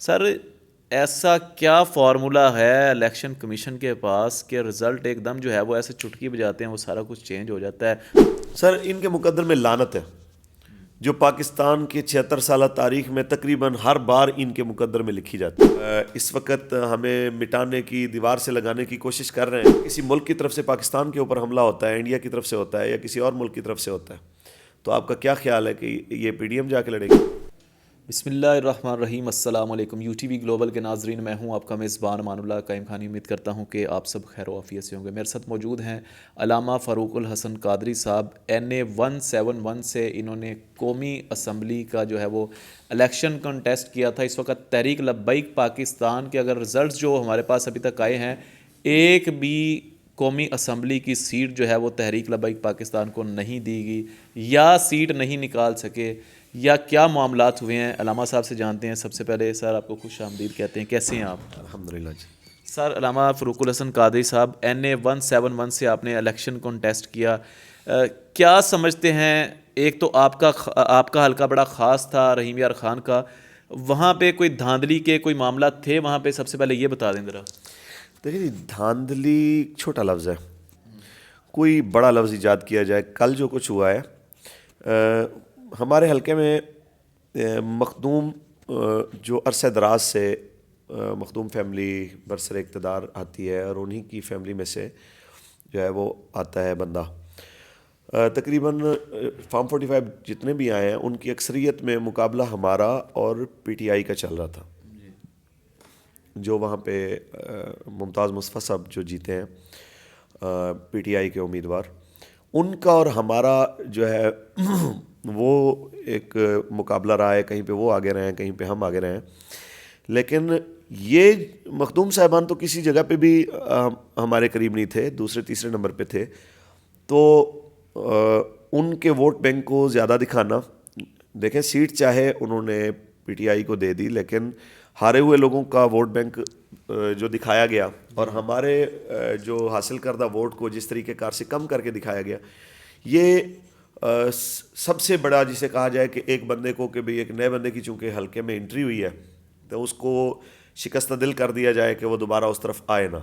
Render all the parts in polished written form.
سر ایسا کیا فارمولا ہے الیکشن کمیشن کے پاس کہ رزلٹ ایک دم جو ہے وہ ایسے چٹکی بجاتے ہیں وہ سارا کچھ چینج ہو جاتا ہے؟ سر ان کے مقدر میں لعنت ہے جو پاکستان کے 76 سالہ تاریخ میں تقریباً ہر بار ان کے مقدر میں لکھی جاتی ہے۔ اس وقت ہمیں مٹانے کی دیوار سے لگانے کی کوشش کر رہے ہیں۔ کسی ملک کی طرف سے پاکستان کے اوپر حملہ ہوتا ہے، انڈیا کی طرف سے ہوتا ہے یا کسی اور ملک کی طرف سے ہوتا ہے، تو آپ کا کیا خیال ہے کہ یہ پی ڈی ایم جا کے لڑے گی؟ بسم اللہ الرحمن الرحیم۔ السلام علیکم یو ٹی وی گلوبل کے ناظرین، میں ہوں آپ کا میزبان امان اللہ قائم خانی۔ امید کرتا ہوں کہ آپ سب خیر و عافیت سے ہوں گے۔ میرے ساتھ موجود ہیں علامہ فاروق الحسن قادری صاحب، NA 171 سے انہوں نے قومی اسمبلی کا جو ہے وہ الیکشن کنٹیسٹ کیا تھا۔ اس وقت تحریک لبیک پاکستان کے اگر رزلٹس جو ہمارے پاس ابھی تک آئے ہیں، ایک بھی قومی اسمبلی کی سیٹ جو ہے وہ تحریک لبیک پاکستان کو نہیں دی گئی یا سیٹ نہیں نکال سکے، یا کیا معاملات ہوئے ہیں؟ علامہ صاحب سے جانتے ہیں۔ سب سے پہلے سر آپ کو خوش آمدید کہتے ہیں، کیسے ہیں آپ؟ الحمدللہ جی۔ سر علامہ فاروق الحسن قادری صاحب، NA 171 سے آپ نے الیکشن کنٹیسٹ کیا، کیا سمجھتے ہیں؟ ایک تو آپ کا حلقہ بڑا خاص تھا رحیم یار خان کا، وہاں پہ کوئی دھاندلی کے کوئی معاملات تھے وہاں پہ؟ سب سے پہلے یہ بتا دیں ذرا۔ دیکھیے جی، دھاندلی چھوٹا لفظ ہے، کوئی بڑا لفظ ایجاد کیا جائے۔ کل جو کچھ ہوا ہے، ہمارے حلقے میں مخدوم جو عرصہ دراز سے مخدوم فیملی برسر اقتدار آتی ہے، اور انہی کی فیملی میں سے جو ہے وہ آتا ہے بندہ۔ تقریباً فارم 45 جتنے بھی آئے ہیں ان کی اکثریت میں مقابلہ ہمارا اور پی ٹی آئی کا چل رہا تھا، جو وہاں پہ ممتاز مصطفیٰ صاحب جو جیتے ہیں پی ٹی آئی کے امیدوار، ان کا اور ہمارا جو ہے وہ ایک مقابلہ رہا ہے۔ کہیں پہ وہ آگے رہے ہیں، کہیں پہ ہم آگے رہے ہیں، لیکن یہ مخدوم صاحبان تو کسی جگہ پہ بھی ہمارے قریب نہیں تھے، دوسرے تیسرے نمبر پہ تھے، تو ان کے ووٹ بینک کو زیادہ دکھانا، دیکھیں سیٹ چاہے انہوں نے پی ٹی آئی کو دے دی، لیکن ہارے ہوئے لوگوں کا ووٹ بینک جو دکھایا گیا اور ہمارے جو حاصل کردہ ووٹ کو جس طریقے کار سے کم کر کے دکھایا گیا، یہ سب سے بڑا جسے کہا جائے کہ ایک بندے کو کہ بھئی ایک نئے بندے کی چونکہ حلقے میں انٹری ہوئی ہے تو اس کو شکست دل کر دیا جائے کہ وہ دوبارہ اس طرف آئے نا،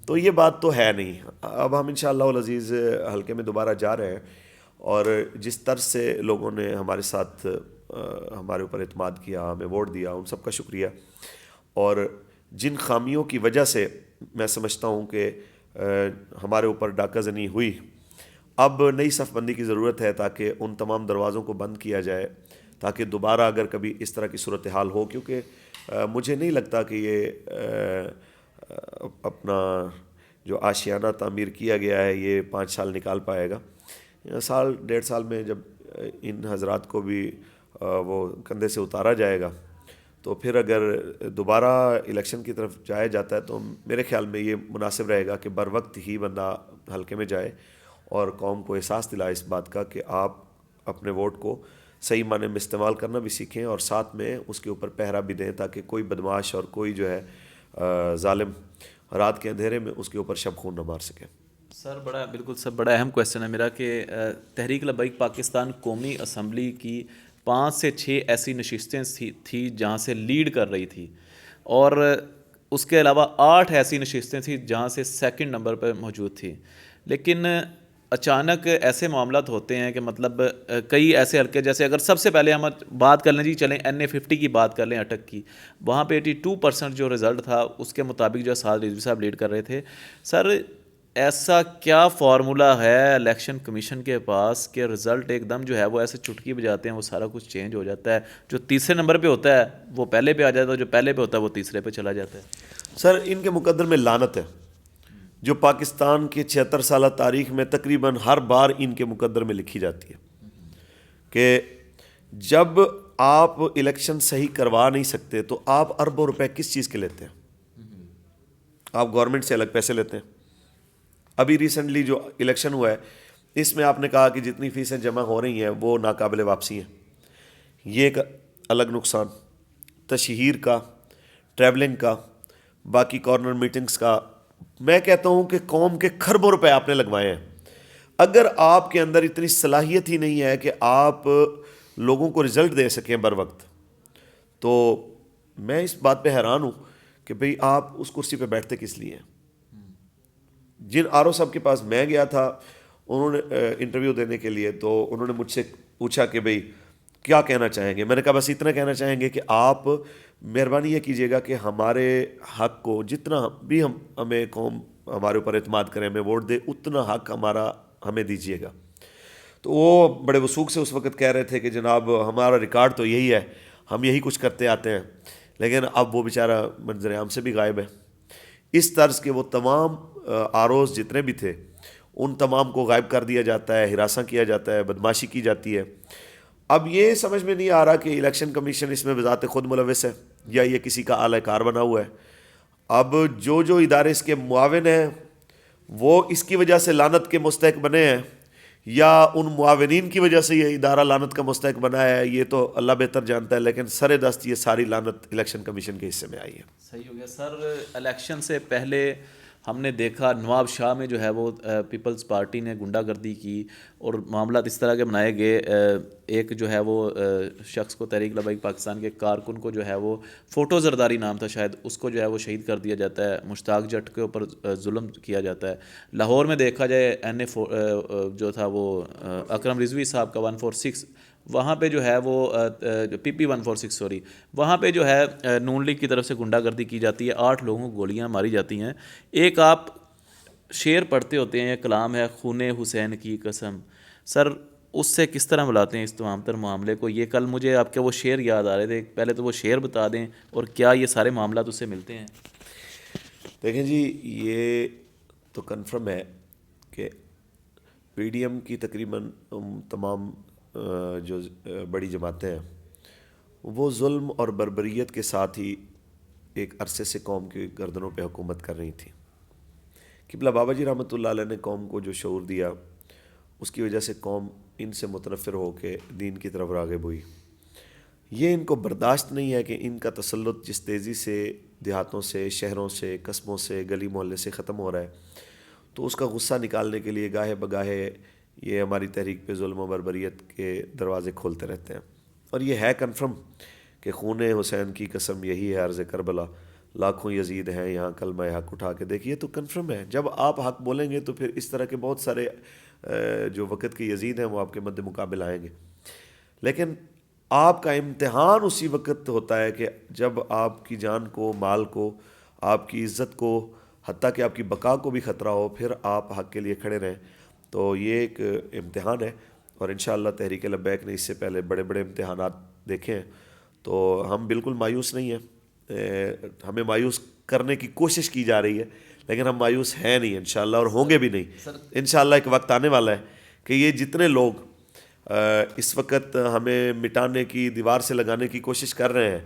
تو یہ بات تو ہے نہیں۔ اب ہم انشاءاللہ العزیز حلقے میں دوبارہ جا رہے ہیں، اور جس طرز سے لوگوں نے ہمارے ساتھ ہمارے اوپر اعتماد کیا، ہمیں ووٹ دیا، ان سب کا شکریہ۔ اور جن خامیوں کی وجہ سے میں سمجھتا ہوں کہ ہمارے اوپر ڈاکہ زنی ہوئی، اب نئی صف بندی کی ضرورت ہے تاکہ ان تمام دروازوں کو بند کیا جائے، تاکہ دوبارہ اگر کبھی اس طرح کی صورتحال ہو، کیونکہ مجھے نہیں لگتا کہ یہ اپنا جو آشیانہ تعمیر کیا گیا ہے یہ 5 سال نکال پائے گا۔ سال 1.5 سال میں جب ان حضرات کو بھی وہ کندھے سے اتارا جائے گا، تو پھر اگر دوبارہ الیکشن کی طرف جایا جاتا ہے تو میرے خیال میں یہ مناسب رہے گا کہ بر وقت ہی بندہ حلقے میں جائے اور قوم کو احساس دلائے اس بات کا کہ آپ اپنے ووٹ کو صحیح معنی میں استعمال کرنا بھی سیکھیں، اور ساتھ میں اس کے اوپر پہرا بھی دیں تاکہ کوئی بدمعاش اور کوئی جو ہے ظالم رات کے اندھیرے میں اس کے اوپر شب خون نہ مار سکے۔ سر بالکل سب بڑا اہم کویسچن ہے میرا کہ تحریک لبیک پاکستان قومی اسمبلی کی 5 سے 6 ایسی نشستیں تھی جہاں سے لیڈ کر رہی تھی، اور اس کے علاوہ 8 ایسی نشستیں تھیں جہاں سے سیکنڈ نمبر پر موجود تھی، لیکن اچانک ایسے معاملات ہوتے ہیں کہ مطلب کئی ایسے حلقے، جیسے اگر سب سے پہلے ہم بات کر لیں جی، چلیں NA 50 کی بات کر لیں، اٹک کی، وہاں پہ 82% جو رزلٹ تھا اس کے مطابق جو سعد رضوی صاحب لیڈ کر رہے تھے۔ سر ایسا کیا فارمولا ہے الیکشن کمیشن کے پاس کہ رزلٹ ایک دم جو ہے وہ ایسے چٹکی بجاتے ہیں وہ سارا کچھ چینج ہو جاتا ہے؟ جو تیسرے نمبر پہ ہوتا ہے وہ پہلے پہ آ جاتا ہے، جو پہلے پہ ہوتا ہے وہ تیسرے پہ چلا جاتا ہے؟ سر ان کے مقدر میں لعنت ہے جو پاکستان کے 76 سالہ تاریخ میں تقریباً ہر بار ان کے مقدر میں لکھی جاتی ہے کہ جب آپ الیکشن صحیح کروا نہیں سکتے تو آپ اربوں روپے کس چیز کے لیتے ہیں؟ آپ گورنمنٹ سے الگ پیسے لیتے ہیں۔ ابھی ریسنٹلی جو الیکشن ہوا ہے اس میں آپ نے کہا کہ جتنی فیسیں جمع ہو رہی ہیں وہ ناقابل واپسی ہیں، یہ ایک الگ نقصان، تشہیر کا، ٹریولنگ کا، باقی کارنر میٹنگز کا، میں کہتا ہوں کہ قوم کے کھربوں روپے آپ نے لگوائے ہیں۔ اگر آپ کے اندر اتنی صلاحیت ہی نہیں ہے کہ آپ لوگوں کو رزلٹ دے سکیں بر وقت، تو میں اس بات پہ حیران ہوں کہ بھئی آپ اس کرسی پہ بیٹھتے کس لیے ہیں. جن آر او صاحب کے پاس میں گیا تھا انہوں نے انٹرویو دینے کے لیے, تو انہوں نے مجھ سے پوچھا کہ بھئی کیا کہنا چاہیں گے. میں نے کہا بس اتنا کہنا چاہیں گے کہ آپ مہربانی یہ کیجیے گا کہ ہمارے حق کو جتنا بھی ہمیں قوم ہمارے اوپر اعتماد کرے, ہمیں ووٹ دے, اتنا حق ہمیں دیجیے گا. تو وہ بڑے وثوق سے اس وقت کہہ رہے تھے کہ جناب ہمارا ریکارڈ تو یہی ہے, ہم یہی کچھ کرتے آتے ہیں. لیکن اب وہ بیچارہ منظر عام سے بھی غائب ہے. اس طرز کے وہ تمام آر اوز جتنے بھی تھے ان تمام کو غائب کر دیا جاتا ہے, ہراساں کیا جاتا ہے, بدماشی کی جاتی ہے. اب یہ سمجھ میں نہیں آ رہا کہ الیکشن کمیشن اس میں بذات خود ملوث ہے یا یہ کسی کا اعلی کار بنا ہوا ہے. اب جو ادارے اس کے معاون ہیں وہ اس کی وجہ سے لعنت کے مستحق بنے ہیں, یا ان معاونین کی وجہ سے یہ ادارہ لعنت کا مستحق بنا ہے, یہ تو اللہ بہتر جانتا ہے. لیکن سر دست یہ ساری لعنت الیکشن کمیشن کے حصے میں آئی ہے. صحیح ہو گیا سر. الیکشن سے پہلے ہم نے دیکھا نواب شاہ میں جو ہے وہ پیپلز پارٹی نے گنڈا گردی کی اور معاملات اس طرح کے بنائے گئے. ایک جو ہے وہ شخص کو تحریک لبیک پاکستان کے کارکن کو جو ہے وہ فوٹو زرداری نام تھا شاید, اس کو جو ہے وہ شہید کر دیا جاتا ہے. مشتاق جٹ کے اوپر ظلم کیا جاتا ہے. لاہور میں دیکھا جائے این اے جو تھا وہ اکرم رضوی صاحب کا 146, وہاں پہ جو ہے وہ پی پی 146 سوری, وہاں پہ جو ہے نون لیگ کی طرف سے گنڈا گردی کی جاتی ہے, 8 لوگوں کو گولیاں ماری جاتی ہیں. ایک آپ شعر پڑھتے ہوتے ہیں, کلام ہے خون حسین کی قسم, سر اس سے کس طرح بلاتے ہیں اس تمام تر معاملے کو؟ یہ کل مجھے آپ کے وہ شعر یاد آ رہے تھے, پہلے تو وہ شعر بتا دیں اور کیا یہ سارے معاملات اس سے ملتے ہیں؟ دیکھیں جی, یہ تو کنفرم ہے کہ پی ڈی ایم کی تقریباً تمام جو بڑی جماعتیں ہیں وہ ظلم اور بربریت کے ساتھ ہی ایک عرصے سے قوم کی گردنوں پہ حکومت کر رہی تھیں. قبلہ بابا جی رحمۃ اللہ علیہ نے قوم کو جو شعور دیا اس کی وجہ سے قوم ان سے متنفر ہو کے دین کی طرف راغب ہوئی. یہ ان کو برداشت نہیں ہے کہ ان کا تسلط جس تیزی سے دیہاتوں سے, شہروں سے, قصبوں سے, گلی محلے سے ختم ہو رہا ہے, تو اس کا غصہ نکالنے کے لیے گاہے بگاہے یہ ہماری تحریک پہ ظلم و بربریت کے دروازے کھولتے رہتے ہیں. اور یہ ہے کنفرم کہ خون حسین کی قسم یہی ہے عرض کربلا, لاکھوں یزید ہیں یہاں کلمہ حق اٹھا کے دیکھیے. تو کنفرم ہے جب آپ حق بولیں گے تو پھر اس طرح کے بہت سارے جو وقت کے یزید ہیں وہ آپ کے مد مقابل آئیں گے. لیکن آپ کا امتحان اسی وقت ہوتا ہے کہ جب آپ کی جان کو, مال کو, آپ کی عزت کو, حتیٰ کہ آپ کی بقا کو بھی خطرہ ہو, پھر آپ حق کے لیے کھڑے رہیں. تو یہ ایک امتحان ہے اور انشاءاللہ تحریک لبیک نے اس سے پہلے بڑے بڑے امتحانات دیکھے ہیں. تو ہم بالکل مایوس نہیں ہیں, ہمیں مایوس کرنے کی کوشش کی جا رہی ہے لیکن ہم مایوس ہیں نہیں انشاءاللہ, اور ہوں گے بھی نہیں. انشاءاللہ ایک وقت آنے والا ہے کہ یہ جتنے لوگ اس وقت ہمیں مٹانے کی, دیوار سے لگانے کی کوشش کر رہے ہیں,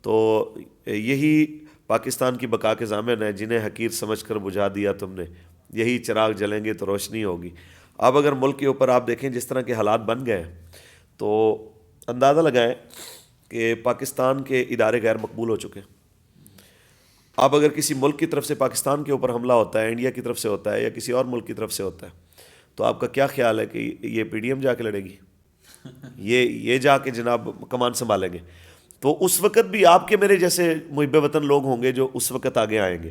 تو یہی پاکستان کی بقا کے ضامن ہیں جنہیں حقیر سمجھ کر بجھا دیا تم نے. یہی چراغ جلیں گے تو روشنی ہوگی. اب اگر ملک کے اوپر آپ دیکھیں جس طرح کے حالات بن گئے ہیں تو اندازہ لگائیں کہ پاکستان کے ادارے غیر مقبول ہو چکے ہیں. اب اگر کسی ملک کی طرف سے پاکستان کے اوپر حملہ ہوتا ہے, انڈیا کی طرف سے ہوتا ہے یا کسی اور ملک کی طرف سے ہوتا ہے, تو آپ کا کیا خیال ہے کہ یہ پی ڈی ایم جا کے لڑے گی؟ یہ جا کے جناب کمان سنبھالیں گے؟ تو اس وقت بھی آپ کے میرے جیسے محب وطن لوگ ہوں گے جو اس وقت آگے آئیں گے,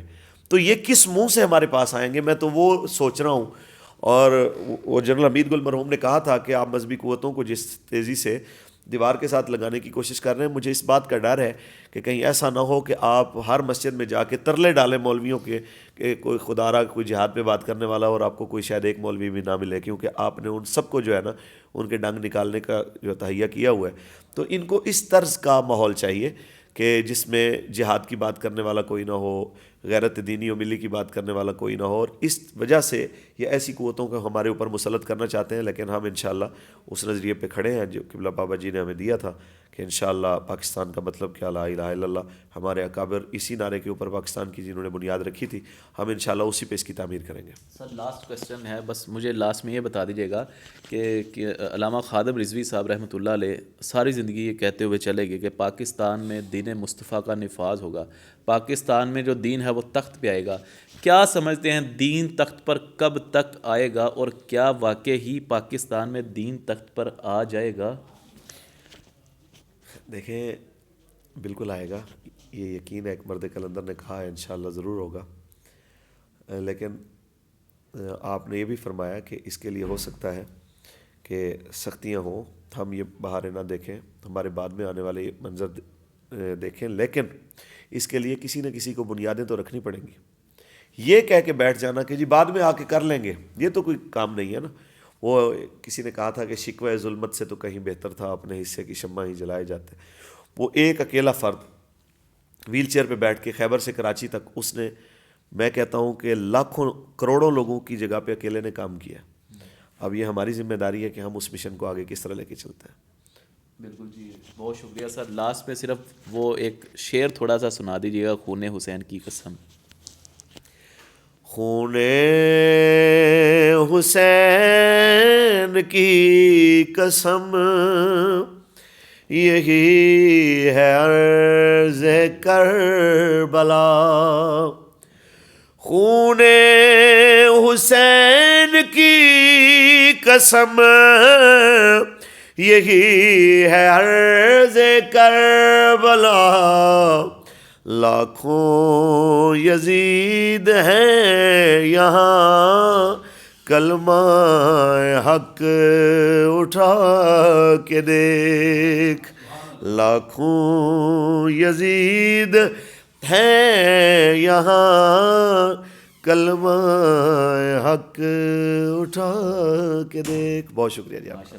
تو یہ کس منہ سے ہمارے پاس آئیں گے؟ میں تو وہ سوچ رہا ہوں. اور وہ جنرل حمید گل مرحوم نے کہا تھا کہ آپ مذہبی قوتوں کو جس تیزی سے دیوار کے ساتھ لگانے کی کوشش کر رہے ہیں, مجھے اس بات کا ڈر ہے کہ کہیں ایسا نہ ہو کہ آپ ہر مسجد میں جا کے ترلے ڈالیں مولویوں کے کہ کوئی خدا را کوئی جہاد پہ بات کرنے والا, اور آپ کو کوئی شاید ایک مولوی بھی نہ ملے, کیونکہ آپ نے ان سب کو جو ہے نا ان کے ڈنگ نکالنے کا جو تہیہ کیا ہوا ہے. تو ان کو اس طرز کا ماحول چاہیے کہ جس میں جہاد کی بات کرنے والا کوئی نہ ہو, غیرت دینی و ملی کی بات کرنے والا کوئی نہ ہو. اور اس وجہ سے یہ ایسی قوتوں کو ہمارے اوپر مسلط کرنا چاہتے ہیں, لیکن ہم انشاءاللہ اس نظریے پہ کھڑے ہیں جو قبلہ بابا جی نے ہمیں دیا تھا کہ انشاءاللہ پاکستان کا مطلب کیا, لا الہ الا اللہ. ہمارے اکابر اسی نعرے کے اوپر پاکستان کی جنہوں نے بنیاد رکھی تھی, ہم انشاءاللہ اسی پہ اس کی تعمیر کریں گے. سر لاسٹ کویسچن ہے, بس مجھے لاسٹ میں یہ بتا دیجیے گا کہ علامہ خادم رضوی صاحب رحمۃ اللہ علیہ ساری زندگی یہ کہتے ہوئے چلے گئے کہ پاکستان میں دین مصطفیٰ کا نفاذ ہوگا, پاکستان میں جو دین ہے وہ تخت پہ آئے گا. کیا سمجھتے ہیں دین تخت پر کب تک آئے گا, اور کیا واقع ہی پاکستان میں دین تخت پر آ جائے گا؟ دیکھیں بالکل آئے گا. یہ یقین ہے ایک مرد کلندر نے کہا ہے انشاءاللہ ضرور ہوگا، لیکن آپ نے یہ بھی فرمایا کہ اس کے لیے ہو سکتا ہے کہ سختیاں ہوں، ہم یہ بہاریں نہ دیکھیں، ہمارے بعد میں آنے والے منظر دیکھیں، لیکن اس کے لیے کسی نہ کسی کو بنیادیں تو رکھنی پڑیں گی۔ یہ کہہ کے بیٹھ جانا کہ جی بعد میں آ کے کر لیں گے، یہ تو کوئی کام نہیں ہے نا۔ وہ کسی نے کہا تھا کہ شکوہ ظلمت سے تو کہیں بہتر تھا اپنے حصے کی شمع ہی جلائے جاتے۔ وہ ایک اکیلا فرد ویل چیئر پہ بیٹھ کے خیبر سے کراچی تک، اس نے، میں کہتا ہوں کہ لاکھوں کروڑوں لوگوں کی جگہ پہ اکیلے نے کام کیا۔ اب یہ ہماری ذمہ داری ہے کہ ہم اس مشن کو آگے کس طرح لے کے چلتے ہیں۔ بالکل جی، بہت شکریہ سر۔ لاسٹ میں صرف وہ ایک شعر تھوڑا سا سنا دیجیے گا، خون حسین کی قسم۔ خون حسین کی قسم یہی ہے عرض کربلا، خون حسین کی قسم یہی ہے عرض کربلا، لاکھوں یزید ہیں یہاں کلمہ حق اٹھا کے دیکھ، لاکھوں یزید ہیں یہاں کلمہ حق اٹھا کے دیکھ۔ بہت شکریہ جی آپ کا۔